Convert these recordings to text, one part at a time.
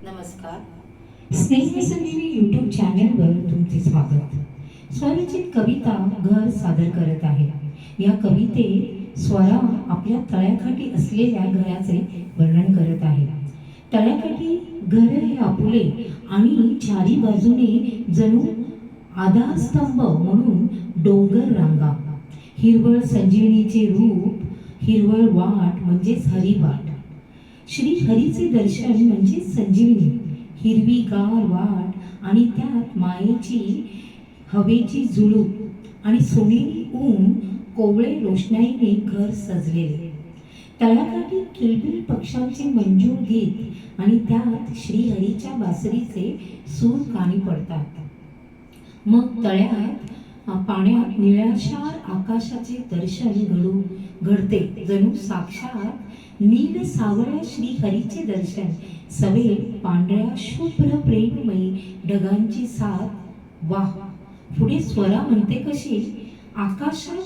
नमस्कार. स्नेहसंजीवनी यूट्यूब चॅनलवर तुमचे स्वागत. स्वरचित कविता घर सादर करत आहे. या कवितेत स्वरा आपल्या तळ्याकाठी असलेल्या घराचे वर्णन करत आहे. तळ्याकाठी घर हे आपुले आणि चारी बाजूने जणू आधारस्तंभ म्हणून डोंगर रांगा. हिरवळ संजीवनीचे रूप, हिरवळ वाट म्हणजेच हरिवाट. श्री हरीचे दर्शन म्हणजे संजीवनी. हिरवीगार वाट आणि त्यात मायेची हवेची झुळूक आणि सोनेरी ऊन कोवळे रोषणाईने घर सजलेले. तळ्याकाठी किलबिल पक्ष्यांचे मंजूळ गीत आणि त्यात श्रीहरीच्या बासरीचे सूर कानी पडतात. मग तळ्यात पाण्यात निळाशार आकाशाचे दर्शन घडते. जणू साक्षात नील सावळ्या श्रीहरीचे दर्शन. सवे पांढऱ्या शुभ्र प्रेममयी ढगांची साथ. वाह. पुढे स्वरा म्हणते कशी, आकाशात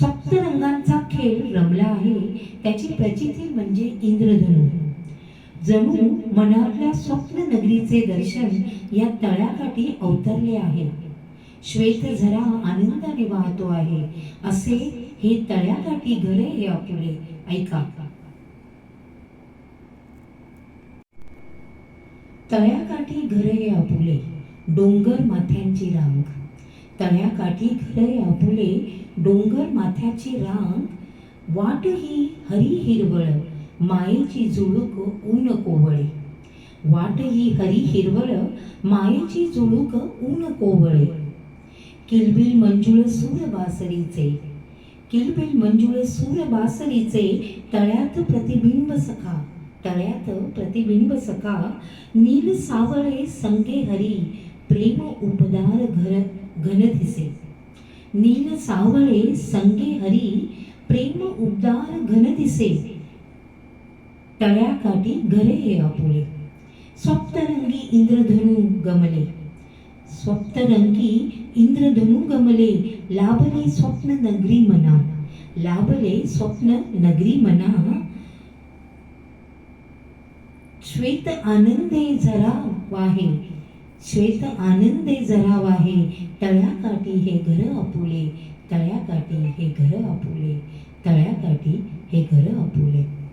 सप्तरंगांचा खेळ रमला आहे. त्याची प्रचिती म्हणजे इंद्रधनु. जणू मनातल्या स्वप्न नगरीचे दर्शन या तळ्याकाठी अवतरले आहे. श्वेत झरा आनंदाने वाहतो आहे. असे हे तळ्याकाठी घरे हे आपुले. ऐका. तळ्याकाठी घरे हे आपुले, डोंगर माथ्यांची रांग. तळ्याकाठी घरे आपुले, डोंगर माथ्याची रांग. वाट ही हरी हिरवळ, मायेची झुळूक ऊन कोवळे. वाट ही हरी हिरवळ, मायेची झुळूक ऊन कोवळे. किलबिल मंजुळ सूर बासरीचे, किलबिल मंजुळ सूर बासरीचे. तळ्यात प्रतिबिंब सखा, तळ्यात प्रतिबिंब सखा. नील सावळे संगे हरी, प्रेम उपदार घन दिसे. नील सावळे संगे हरी, प्रेम उपदार घन दिसे. तळ्याकाठी घरे हे आपुले. सप्तरंगी इंद्रधनु गमले, सप्तरंगी इंद्रधनु गमले. लाभले स्वप्न नगरी मना, लाभले स्वप्न नगरी मना. श्वेत आनंदे झरा वाहे, श्वेत आनंदे झरा वाहे. तळ्याकाठी हे घर आपुले, तळ्याकाठी हे घर आपुले, तळ्याकाठी हे घर आपुले.